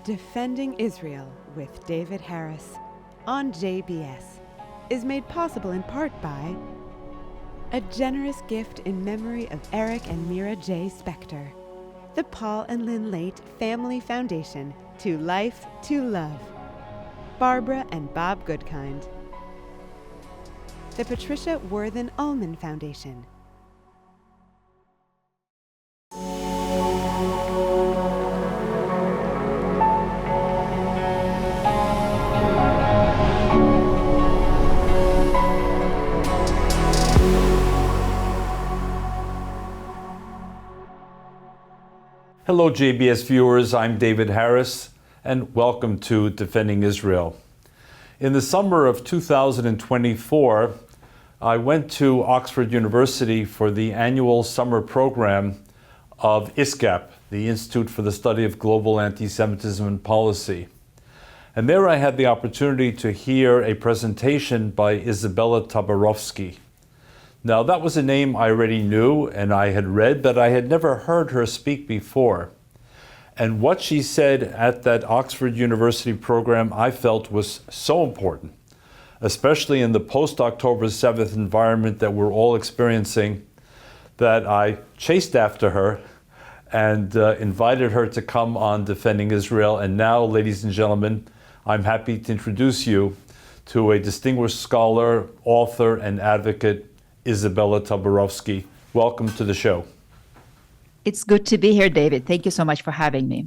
Defending Israel with David Harris on JBS is made possible in part by a generous gift in memory of Eric and Mira J. Spector, the Paul and Lynn Late Family Foundation, To Life, to Love, Barbara and Bob Goodkind, the Patricia Worthen Ullman Foundation. Hello JBS viewers, I'm David Harris and welcome to Defending Israel. In the summer of 2024, I went to Oxford University for the annual summer program of ISGAP, the Institute for the Study of Global Anti-Semitism and Policy. And there I had the opportunity to hear a presentation by Izabella Tabarovsky. Now, that was a name I already knew and I had read, but I had never heard her speak before. And what she said at that Oxford University program I felt was so important, especially in the post-October 7th environment that we're all experiencing, that I chased after her and invited her to come on Defending Israel. And now, ladies and gentlemen, I'm happy to introduce you to a distinguished scholar, author, and advocate, Izabella Tabarovsky. Welcome to the show. It's good to be here, David. Thank you so much for having me.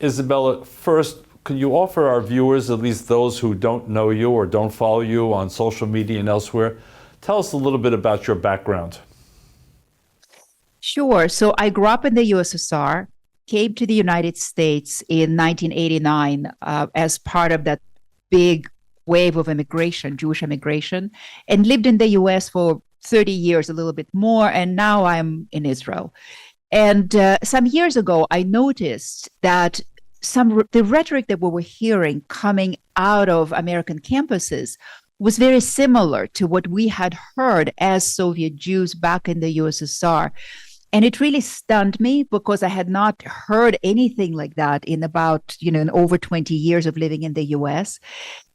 Izabella, first, can you offer our viewers, at least those who don't know you or don't follow you on social media and elsewhere, tell us a little bit about your background. Sure. So I grew up in the USSR, came to the United States in 1989 as part of that big wave of immigration, Jewish immigration, and lived in the US for 30 years, a little bit more, and now I'm in Israel. And some years ago, I noticed that the rhetoric that we were hearing coming out of American campuses was very similar to what we had heard as Soviet Jews back in the USSR. And it really stunned me because I had not heard anything like that in about, in over 20 years of living in the US.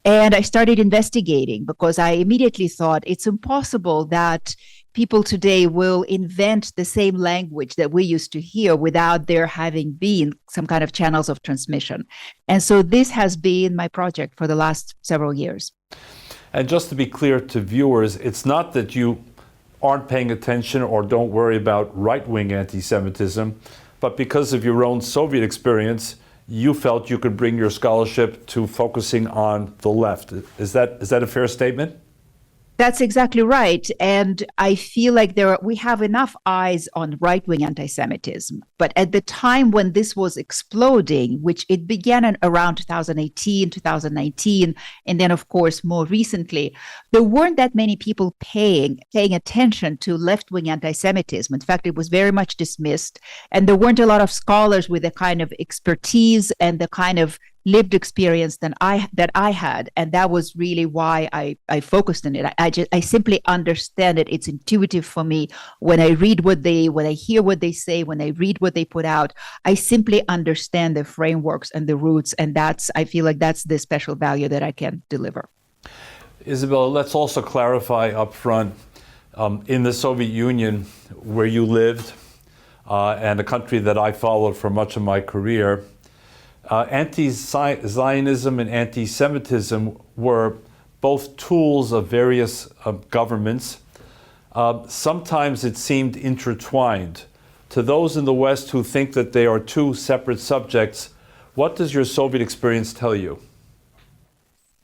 And I started investigating because I immediately thought it's impossible that people today will invent the same language that we used to hear without there having been some kind of channels of transmission. And so this has been my project for the last several years. And just to be clear to viewers, it's not that you aren't paying attention or don't worry about right-wing anti-Semitism, but because of your own Soviet experience, you felt you could bring your scholarship to focusing on the left. Is that a fair statement? That's exactly right. And I feel like we have enough eyes on right-wing anti-Semitism. But at the time when this was exploding, which it began in around 2018, 2019, and then, of course, more recently, there weren't that many people paying attention to left-wing anti-Semitism. In fact, it was very much dismissed. And there weren't a lot of scholars with the kind of expertise and the kind of lived experience that I had, and that was really why I focused on it. I simply understand it. It's intuitive for me. When I hear what they say, when I read what they put out, I simply understand the frameworks and the roots, and I feel like that's the special value that I can deliver. Izabella, let's also clarify up front, in the Soviet Union, where you lived, and a country that I followed for much of my career, anti-Zionism and anti-Semitism were both tools of various governments. Sometimes it seemed intertwined. To those in the West who think that they are two separate subjects, what does your Soviet experience tell you?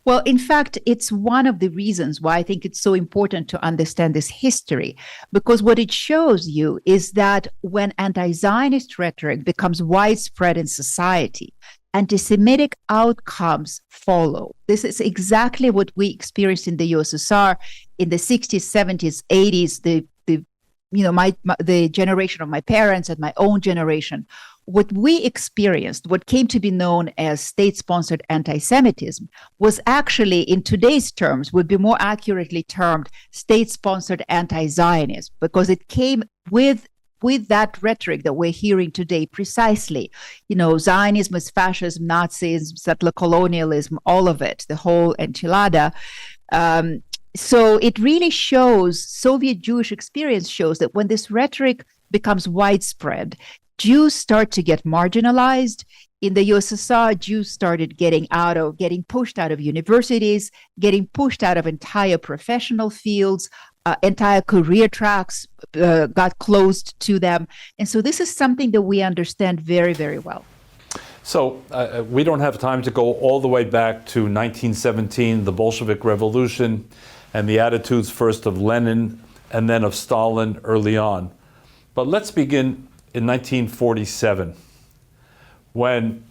Well, in fact, it's one of the reasons why I think it's so important to understand this history, because what it shows you is that when anti-Zionist rhetoric becomes widespread in society, anti-Semitic outcomes follow. This is exactly what we experienced in the USSR in the 60s, 70s, 80s, the generation of my parents and my own generation. What we experienced, what came to be known as state-sponsored anti-Semitism, was actually, in today's terms, would be more accurately termed state-sponsored anti-Zionism, because it came with with that rhetoric that we're hearing today precisely. Zionism is fascism, Nazism, settler colonialism, all of it, the whole enchilada. So it really shows, Soviet Jewish experience shows that when this rhetoric becomes widespread, Jews start to get marginalized. In the USSR, Jews started getting pushed out of universities, getting pushed out of entire professional fields, entire career tracks got closed to them. And so this is something that we understand very, very well. So we don't have time to go all the way back to 1917, the Bolshevik Revolution, and the attitudes first of Lenin and then of Stalin early on. But let's begin in 1947, when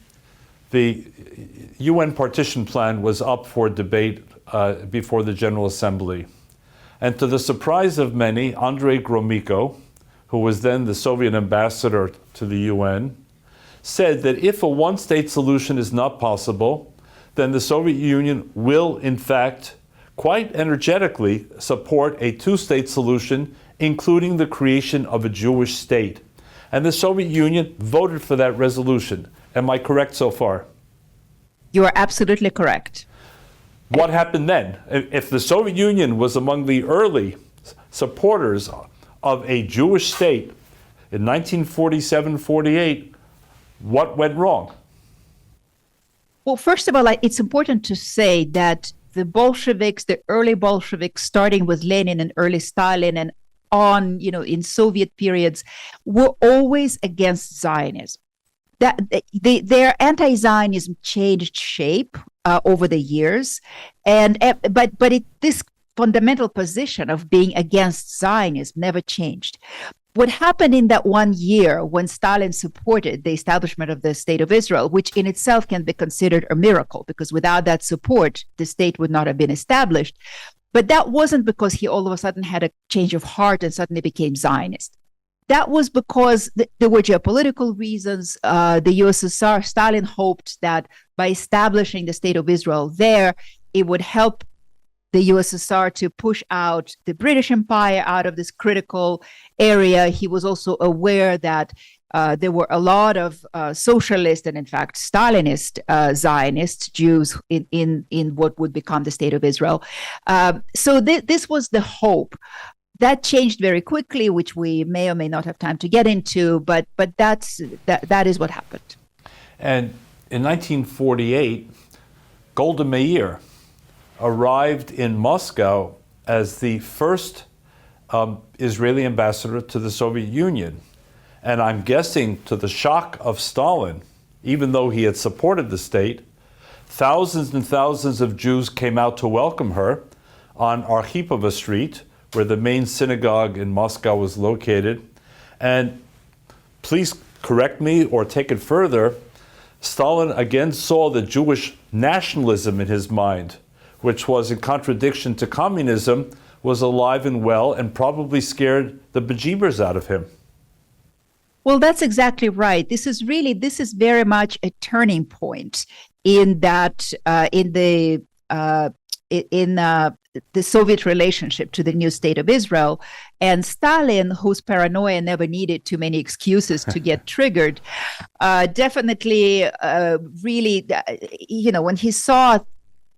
the UN partition plan was up for debate before the General Assembly. And to the surprise of many, Andrei Gromyko, who was then the Soviet ambassador to the UN, said that if a one-state solution is not possible, then the Soviet Union will, in fact, quite energetically support a two-state solution, including the creation of a Jewish state. And the Soviet Union voted for that resolution. Am I correct so far? You are absolutely correct. What happened then? If the Soviet Union was among the early supporters of a Jewish state in 1947-48, what went wrong? Well, first of all, it's important to say that the Bolsheviks, the early Bolsheviks, starting with Lenin and early Stalin and on, in Soviet periods, were always against Zionism. Their anti-Zionism changed shape over the years, but this fundamental position of being against Zionism never changed. What happened in that 1 year when Stalin supported the establishment of the State of Israel, which in itself can be considered a miracle, because without that support, the state would not have been established. But that wasn't because he all of a sudden had a change of heart and suddenly became Zionist. That was because there were geopolitical reasons. The USSR, Stalin hoped that by establishing the State of Israel there, it would help the USSR to push out the British Empire out of this critical area. He was also aware that there were a lot of socialist and, in fact, Stalinist Zionist Jews in what would become the State of Israel. So this was the hope. That changed very quickly, which we may or may not have time to get into, but that is what happened. And in 1948, Golda Meir arrived in Moscow as the first Israeli ambassador to the Soviet Union. And I'm guessing to the shock of Stalin, even though he had supported the state, thousands and thousands of Jews came out to welcome her on Arkhipova Street, where the main synagogue in Moscow was located. And please correct me or take it further, Stalin again saw the Jewish nationalism in his mind, which was in contradiction to communism, was alive and well and probably scared the bejeebers out of him. Well, that's exactly right. This is very much a turning point in that in the Soviet relationship to the new State of Israel. And Stalin, whose paranoia never needed too many excuses to get triggered, definitely really, when he saw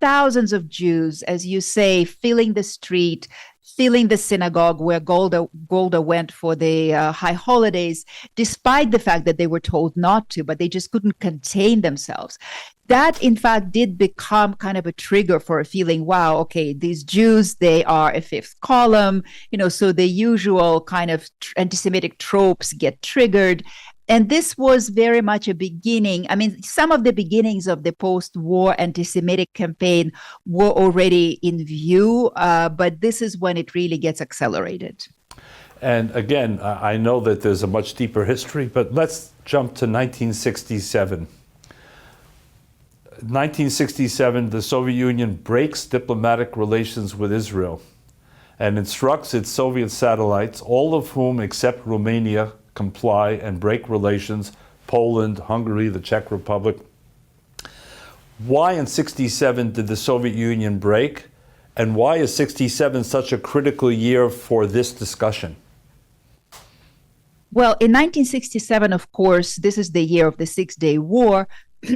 thousands of Jews, as you say, filling the street, filling the synagogue where Golda went for the high holidays, despite the fact that they were told not to, but they just couldn't contain themselves. That, in fact, did become kind of a trigger for a feeling, wow, okay, these Jews, they are a fifth column, so the usual kind of anti-Semitic tropes get triggered. And this was very much a beginning. I mean, some of the beginnings of the post-war anti-Semitic campaign were already in view, but this is when it really gets accelerated. And again, I know that there's a much deeper history, but let's jump to 1967. 1967, the Soviet Union breaks diplomatic relations with Israel and instructs its Soviet satellites, all of whom except Romania comply and break relations, Poland, Hungary, the Czech Republic. Why in 67 did the Soviet Union break? And why is 67 such a critical year for this discussion? Well, in 1967, of course, this is the year of the Six-Day War.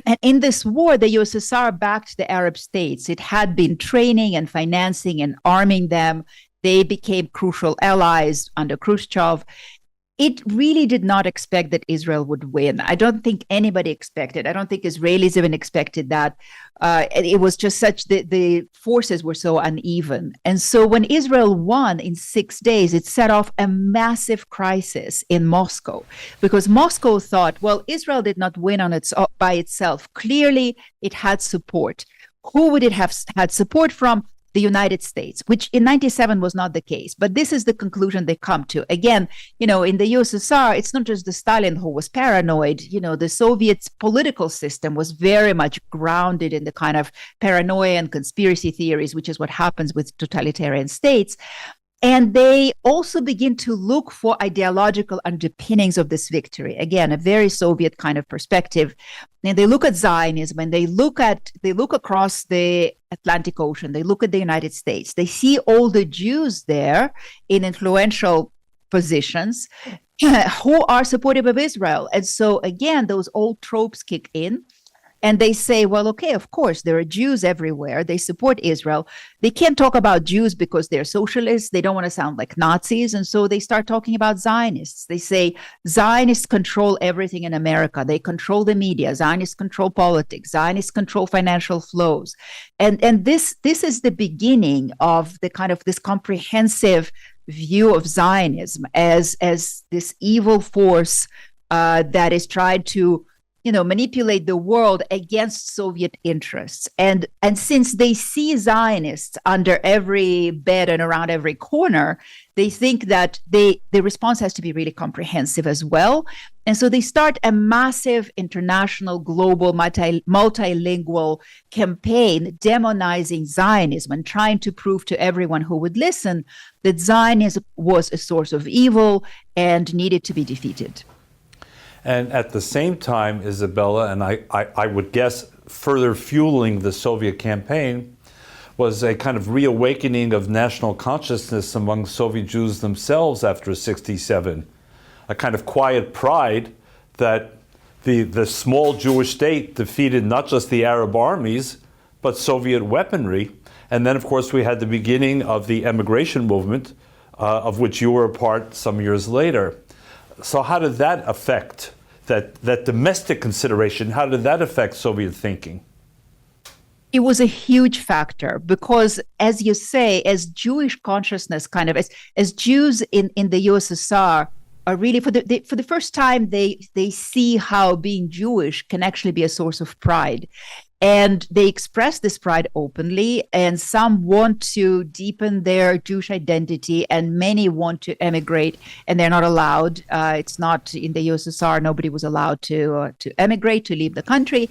And in this war, the USSR backed the Arab states. It had been training and financing and arming them. They became crucial allies under Khrushchev. It really did not expect that Israel would win. I don't think anybody expected. I don't think Israelis even expected that. It was just such the forces were so uneven. And so when Israel won in 6 days, it set off a massive crisis in Moscow because Moscow thought, well, Israel did not win by itself. Clearly, it had support. Who would it have had support from? The United States, which in 97 was not the case. But this is the conclusion they come to. Again, in the USSR, it's not just the Stalin who was paranoid. The Soviet political system was very much grounded in the kind of paranoia and conspiracy theories, which is what happens with totalitarian states. And they also begin to look for ideological underpinnings of this victory. Again, a very Soviet kind of perspective. And they look at Zionism and they look across the Atlantic Ocean. They look at the United States. They see all the Jews there in influential positions who are supportive of Israel. And so again, those old tropes kick in. And they say, well, okay, of course, there are Jews everywhere. They support Israel. They can't talk about Jews because they're socialists. They don't want to sound like Nazis. And so they start talking about Zionists. They say Zionists control everything in America. They control the media. Zionists control politics. Zionists control financial flows. And this is the beginning of the kind of this comprehensive view of Zionism as this evil force that is tried to manipulate the world against Soviet interests. And since they see Zionists under every bed and around every corner, they think that the response has to be really comprehensive as well. And so they start a massive international, global, multilingual campaign demonizing Zionism and trying to prove to everyone who would listen that Zionism was a source of evil and needed to be defeated. And at the same time, Izabella, and I would guess further fueling the Soviet campaign, was a kind of reawakening of national consciousness among Soviet Jews themselves after '67. A kind of quiet pride that the small Jewish state defeated not just the Arab armies, but Soviet weaponry. And then, of course, we had the beginning of the emigration movement, of which you were a part some years later. So how did that affect, that domestic consideration, how did that affect Soviet thinking? It was a huge factor because, as you say, as Jewish consciousness, kind of as Jews in the USSR are really, for the first time, they see how being Jewish can actually be a source of pride. And they express this pride openly, and some want to deepen their Jewish identity, and many want to emigrate, and they're not allowed. It's not in the USSR; nobody was allowed to emigrate, to leave the country.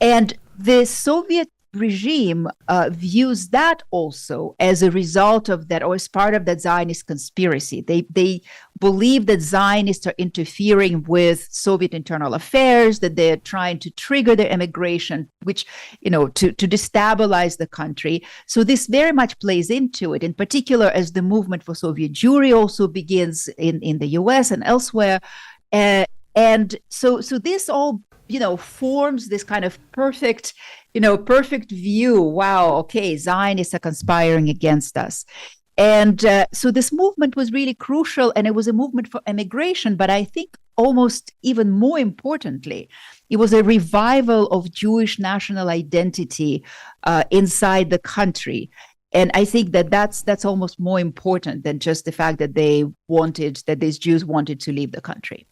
And the Soviet regime views that also as a result of that, or as part of that Zionist conspiracy. They believe that Zionists are interfering with Soviet internal affairs, that they're trying to trigger their immigration, which, to destabilize the country. So this very much plays into it, in particular as the movement for Soviet Jewry also begins in the US and elsewhere. And so this all, forms this kind of perfect view. Wow, okay, Zionists are conspiring against us. And so this movement was really crucial, and it was a movement for immigration. But I think almost even more importantly, it was a revival of Jewish national identity inside the country. And I think that's almost more important than just the fact that these Jews wanted to leave the country.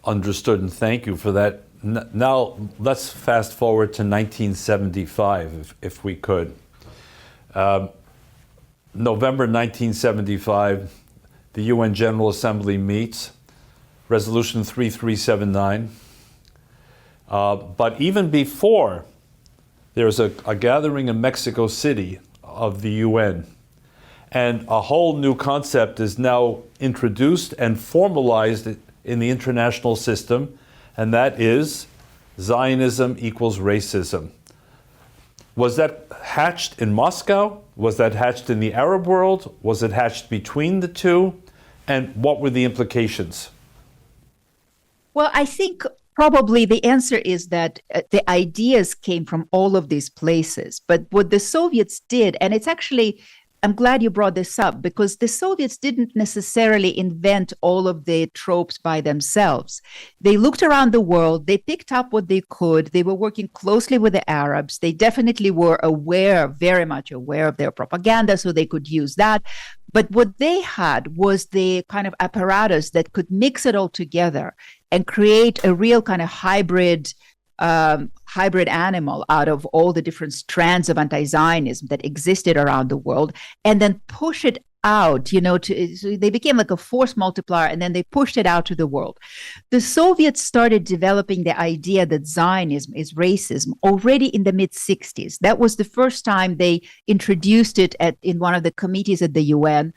Understood, and thank you for that. Now, let's fast forward to 1975, if we could. November 1975, the UN General Assembly meets, Resolution 3379. But even before, there's a gathering in Mexico City of the UN. And a whole new concept is now introduced and formalized in the international system, and that is Zionism equals racism. Was that hatched in Moscow? Was that hatched in the Arab world? Was it hatched between the two? And what were the implications? Well, I think probably the answer is that the ideas came from all of these places. But what the Soviets did, and it's actually, I'm glad you brought this up, because the Soviets didn't necessarily invent all of the tropes by themselves. They looked around the world, they picked up what they could, they were working closely with the Arabs. They definitely were aware, very much aware of their propaganda, so they could use that. But what they had was the kind of apparatus that could mix it all together and create a real kind of hybrid animal out of all the different strands of anti-Zionism that existed around the world, and then push it out, so they became like a force multiplier, and then they pushed it out to the world. The Soviets started developing the idea that Zionism is racism already in the mid-60s. That was the first time they introduced it in one of the committees at the UN.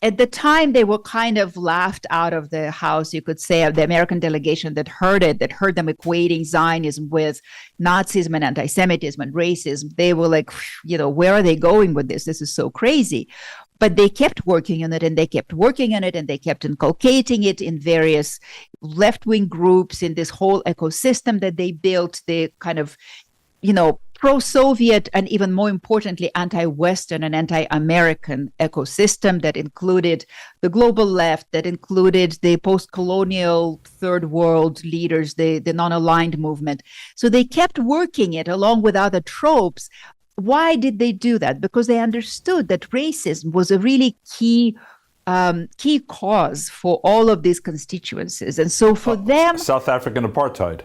At the time, they were kind of laughed out of the house, you could say, of the American delegation that heard them equating Zionism with Nazism and anti-Semitism and racism. They were like, where are they going with this? This is so crazy. But they kept working on it, and they kept working on it, and they kept inculcating it in various left-wing groups, in this whole ecosystem that they built, the kind of, pro-Soviet and even more importantly, anti-Western and anti-American ecosystem that included the global left, that included the post-colonial third world leaders, the non-aligned movement. So they kept working it along with other tropes. Why did they do that? Because they understood that racism was a really key cause for all of these constituencies. And so for them... South African apartheid.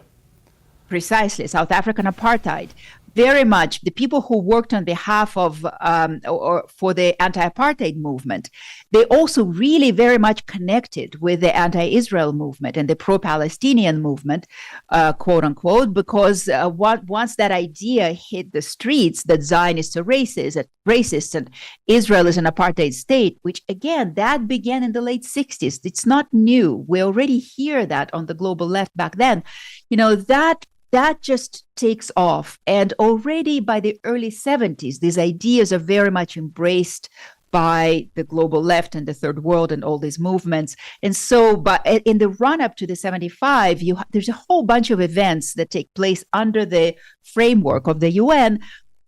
Precisely, South African apartheid. Very much the people who worked on behalf of or for the anti-apartheid movement, they also really very much connected with the anti-Israel movement and the pro-Palestinian movement, quote unquote, because once that idea hit the streets that Zionists are racist and Israel is an apartheid state, which again, that began in the late 60s. It's not new. We already hear that on the global left back then. That just takes off. And already by the early 70s, these ideas are very much embraced by the global left and the third world and all these movements. And so, but in the run up to the 75, there's a whole bunch of events that take place under the framework of the UN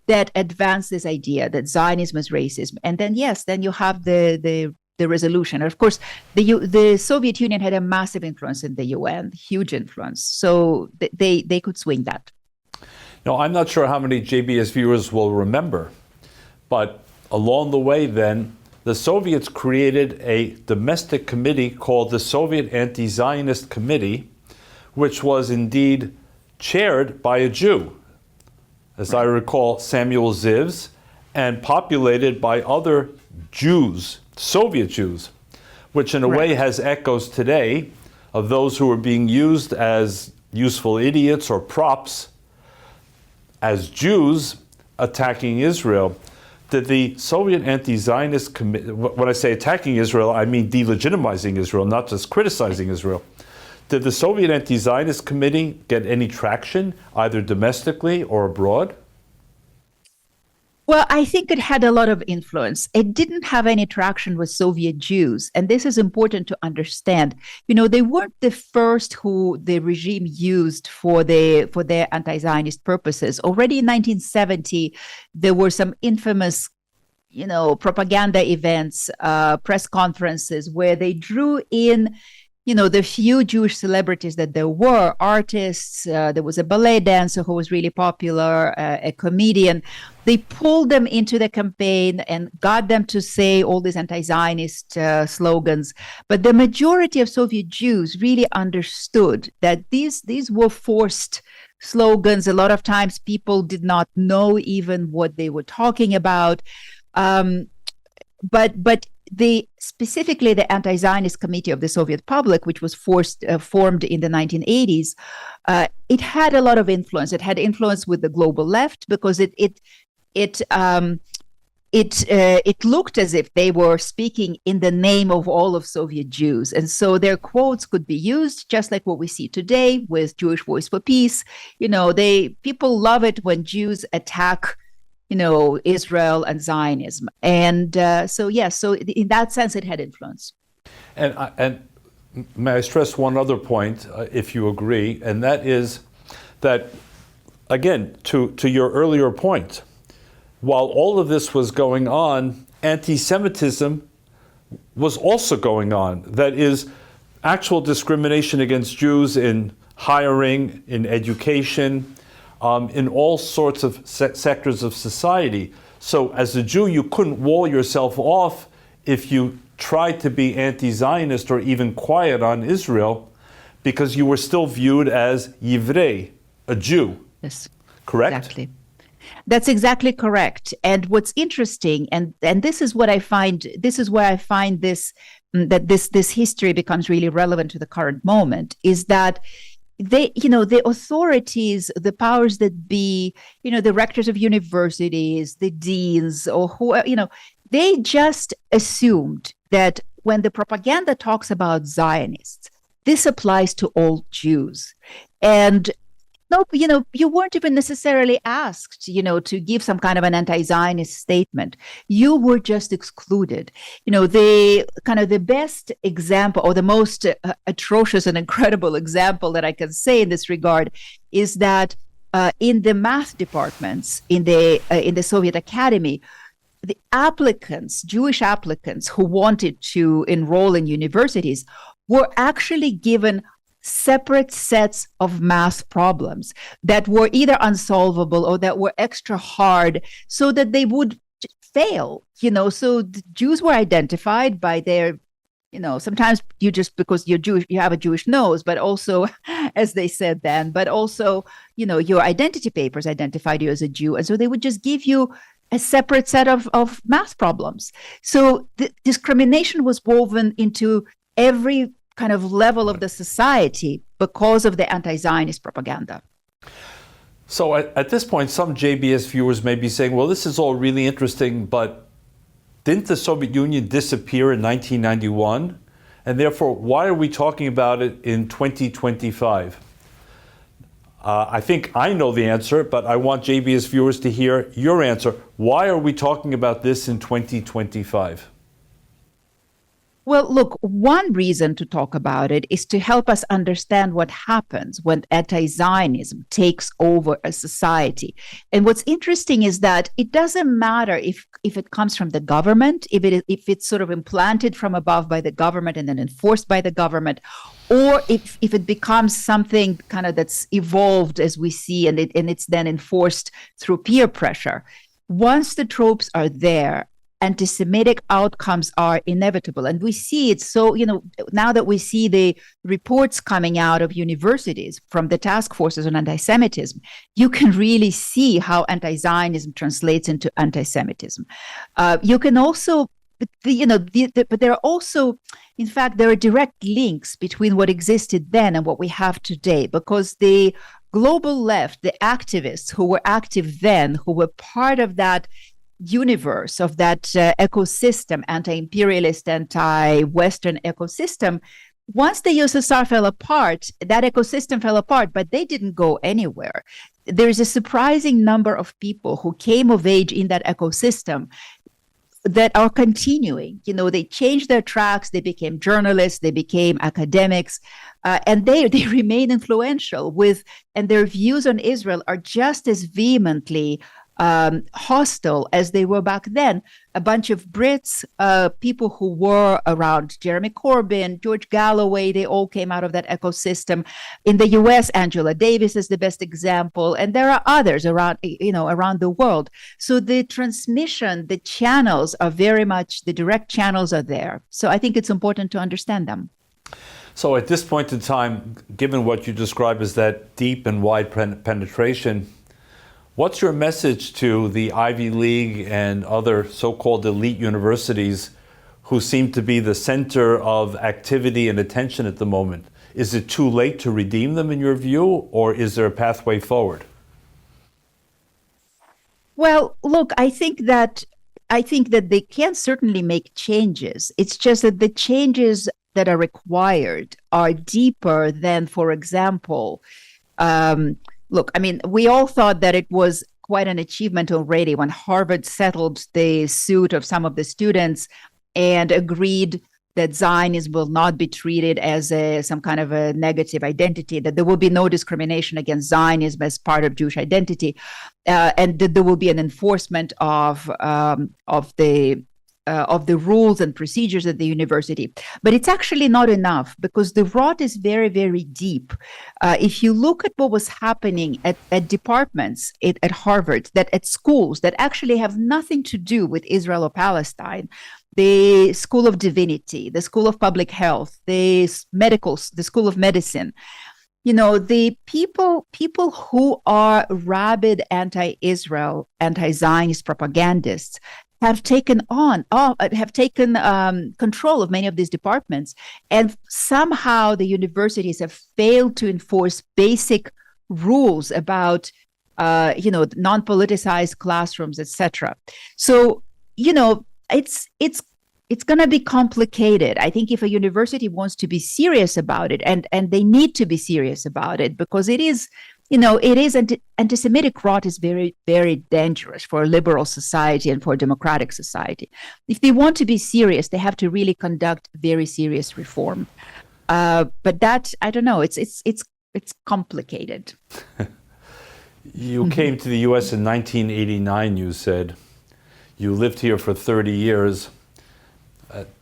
that advance this idea that Zionism is racism. And then, then you have the resolution. And of course, the Soviet Union had a massive influence in the UN, huge influence. So they could swing that. Now, I'm not sure how many JBS viewers will remember, but along the way then, the Soviets created a domestic committee called the Soviet Anti-Zionist Committee, which was indeed chaired by a Jew, as I recall, Samuel Zivs, and populated by other Jews, Soviet Jews, which in a way has echoes today of those who are being used as useful idiots or props as Jews attacking Israel. Did the Soviet Anti-Zionist Committee, when I say attacking Israel, I mean delegitimizing Israel, not just criticizing Israel. Did the Soviet Anti-Zionist Committee get any traction, either domestically or abroad? Well, I think it had a lot of influence. It didn't have any traction with Soviet Jews. And this is important to understand. They weren't the first who the regime used for their anti-Zionist purposes. Already in 1970, there were some infamous, propaganda events, press conferences where they drew in the few Jewish celebrities that there were, artists, there was a ballet dancer who was really popular, a comedian. They pulled them into the campaign and got them to say all these anti-Zionist slogans. But the majority of Soviet Jews really understood that these were forced slogans. A lot of times people did not know even what they were talking about. But specifically the Anti-Zionist Committee of the Soviet Public, which was formed in the 1980s, it had a lot of influence. It had influence with the global left because it looked as if they were speaking in the name of all of Soviet Jews. And so their quotes could be used just like what we see today with Jewish Voice for Peace. People love it when Jews attack Israel and Zionism. And so in that sense, it had influence. And may I stress one other point, if you agree, and that is that, again, to your earlier point, while all of this was going on, anti-Semitism was also going on. That is, actual discrimination against Jews in hiring, in education, in all sorts of sectors of society. So as a Jew, you couldn't wall yourself off if you tried to be anti-Zionist or even quiet on Israel, because you were still viewed as Yivrei, a Jew. Yes, correct? Exactly. That's exactly correct. And what's interesting, and this is what I find, this is where I find this, that this history becomes really relevant to the current moment, is that the authorities, the powers that be, the rectors of universities, the deans, or who, they just assumed that when the propaganda talks about Zionists, this applies to all Jews. And no, you weren't even necessarily asked, to give some kind of an anti-Zionist statement. You were just excluded. The best example, or the most atrocious and incredible example that I can say in this regard, is that in the math departments in the Soviet Academy, the applicants, Jewish applicants who wanted to enroll in universities, were actually given separate sets of math problems that were either unsolvable or that were extra hard, so that they would fail. So the Jews were identified by their, sometimes you just, because you're Jewish, you have a Jewish nose, but also, as they said then, but also, your identity papers identified you as a Jew. And so they would just give you a separate set of math problems. So the discrimination was woven into every kind of level of the society because of the anti-Zionist propaganda. So at this point, some JBS viewers may be saying, well, this is all really interesting, but didn't the Soviet Union disappear in 1991? And therefore, why are we talking about it in 2025? I think I know the answer, but I want JBS viewers to hear your answer. Why are we talking about this in 2025? Well, look, one reason to talk about it is to help us understand what happens when anti-Zionism takes over a society. And what's interesting is that it doesn't matter if it comes from the government, if it's sort of implanted from above by the government and then enforced by the government, or if it becomes something kind of that's evolved, as we see, and it's then enforced through peer pressure. Once the tropes are there, anti-Semitic outcomes are inevitable. And we see it. So, now that we see the reports coming out of universities from the task forces on anti-Semitism, you can really see how anti-Zionism translates into anti-Semitism. You can also, but there are also, in fact, there are direct links between what existed then and what we have today, because the global left, the activists who were active then, who were part of that universe, of that ecosystem, anti-imperialist, anti-Western ecosystem, once the USSR fell apart, that ecosystem fell apart, but they didn't go anywhere. There's a surprising number of people who came of age in that ecosystem that are continuing. They changed their tracks, they became journalists, they became academics, and they remain influential and their views on Israel are just as vehemently hostile as they were back then. A bunch of Brits, people who were around Jeremy Corbyn, George Galloway, they all came out of that ecosystem. In the US, Angela Davis is the best example, and there are others around the world. So the transmission, the channels are very much, the direct channels are there. So I think it's important to understand them. So at this point in time, given what you describe as that deep and wide penetration, what's your message to the Ivy League and other so-called elite universities who seem to be the center of activity and attention at the moment? Is it too late to redeem them in your view, or is there a pathway forward? Well, look, I think that they can certainly make changes. It's just that the changes that are required are deeper than, for example, look, I mean, we all thought that it was quite an achievement already when Harvard settled the suit of some of the students and agreed that Zionism will not be treated as some kind of a negative identity, that there will be no discrimination against Zionism as part of Jewish identity, and that there will be an enforcement of the rules and procedures at the university. But it's actually not enough, because the rot is very, very deep. If you look at what was happening at departments at Harvard, that at schools that actually have nothing to do with Israel or Palestine, the School of Divinity, the School of Public Health, the School of Medicine, the people who are rabid anti-Israel, anti-Zionist propagandists have taken control of many of these departments, and somehow the universities have failed to enforce basic rules about non-politicized classrooms, etc. So it's going to be complicated. I think if a university wants to be serious about it, and they need to be serious about it, because it is anti-Semitic rot is very, very dangerous for a liberal society and for a democratic society. If they want to be serious, they have to really conduct very serious reform. But that, I don't know, it's complicated. You came to the U.S. in 1989, you said. You lived here for 30 years.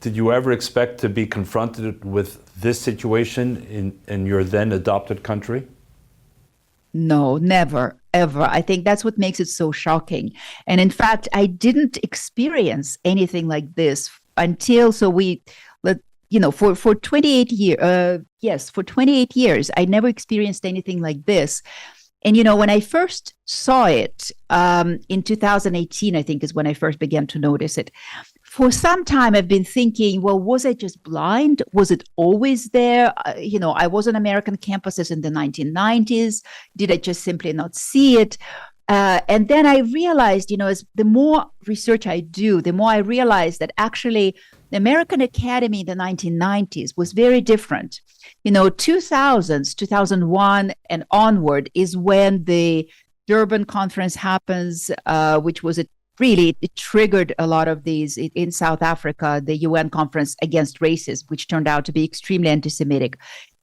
Did you ever expect to be confronted with this situation in your then adopted country? No, never, ever. I think that's what makes it so shocking. And in fact, I didn't experience anything like this until, for 28 years, for 28 years, I never experienced anything like this. And, when I first saw it in 2018, I think is when I first began to notice it. For some time, I've been thinking, well, was I just blind? Was it always there? I was on American campuses in the 1990s. Did I just simply not see it? And then I realized, as the more research I do, the more I realize that actually the American Academy in the 1990s was very different. 2000s, 2001 and onward is when the Durban Conference happens, which was it triggered a lot of these in South Africa, the UN Conference Against Racism, which turned out to be extremely anti-Semitic.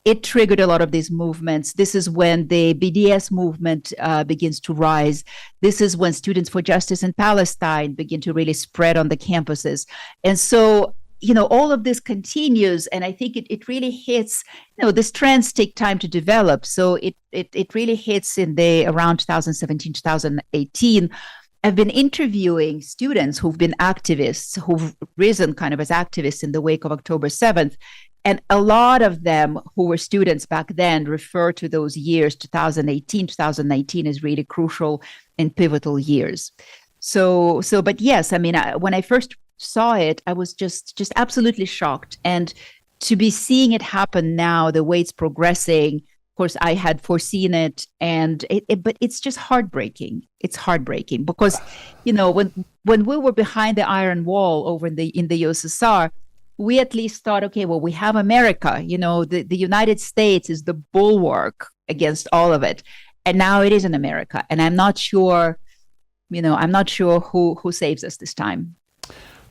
It triggered a lot of these movements. This is when the BDS movement begins to rise. This is when Students for Justice in Palestine begin to really spread on the campuses. And so, all of this continues, and I think it really hits, these trends take time to develop. So it really hits in around 2017, 2018. I've been interviewing students who've been activists, who've risen kind of as activists in the wake of October 7th. And a lot of them who were students back then refer to those years, 2018, 2019, as really crucial and pivotal years. But yes, when I first saw it, I was just absolutely shocked. And to be seeing it happen now, the way it's progressing, of course, I had foreseen it, but it's just heartbreaking. It's heartbreaking because, when we were behind the iron wall over in the USSR, we at least thought, okay, well, we have America. The United States is the bulwark against all of it, and now it isn't America. And I'm not sure, who saves us this time.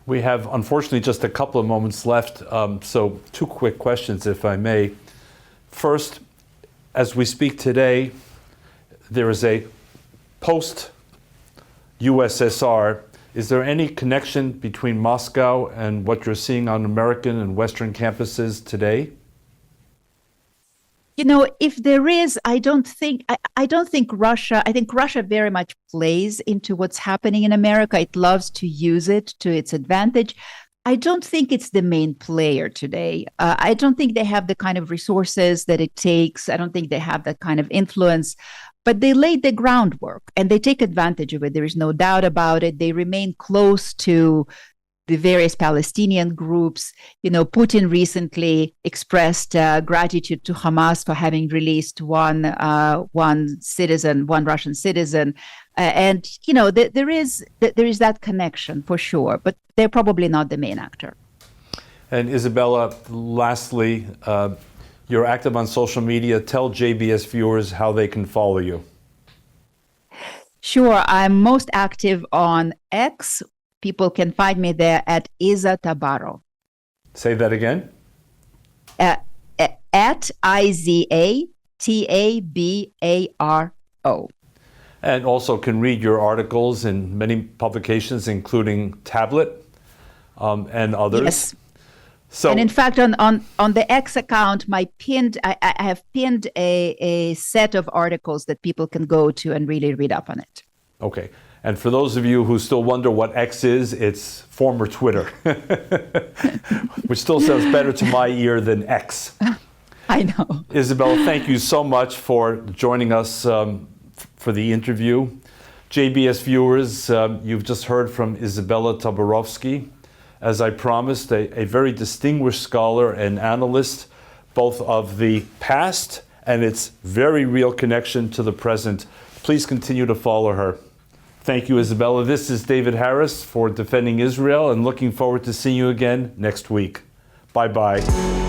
We have, unfortunately, just a couple of moments left. So 2 quick questions, if I may. First, as we speak today, there is a post-USSR. Is there any connection between Moscow and what you're seeing on American and Western campuses today? If there is, I don't think Russia, I think Russia very much plays into what's happening in America. It loves to use it to its advantage. I don't think it's the main player today. I don't think they have the kind of resources that it takes. I don't think they have that kind of influence, but they laid the groundwork and they take advantage of it. There is no doubt about it. They remain close to the various Palestinian groups. Putin recently expressed gratitude to Hamas for having released one Russian citizen. And there is that connection for sure, but they're probably not the main actor. And Izabella, lastly, you're active on social media. Tell JBS viewers how they can follow you. Sure. I'm most active on X. People can find me there at Izabella Tabarovsky. Say that again. At IZATABARO. And also can read your articles in many publications, including Tablet and others. Yes. So, and in fact, on the X account, I have pinned a set of articles that people can go to and really read up on it. okay. And for those of you who still wonder what X is, it's former Twitter, which still sounds better to my ear than X. I know. Izabella, thank you so much for joining us for the interview. JBS viewers, you've just heard from Izabella Tabarovsky. As I promised, a very distinguished scholar and analyst, both of the past and its very real connection to the present. Please continue to follow her. Thank you, Izabella. This is David Harris for Defending Israel, and looking forward to seeing you again next week. Bye-bye.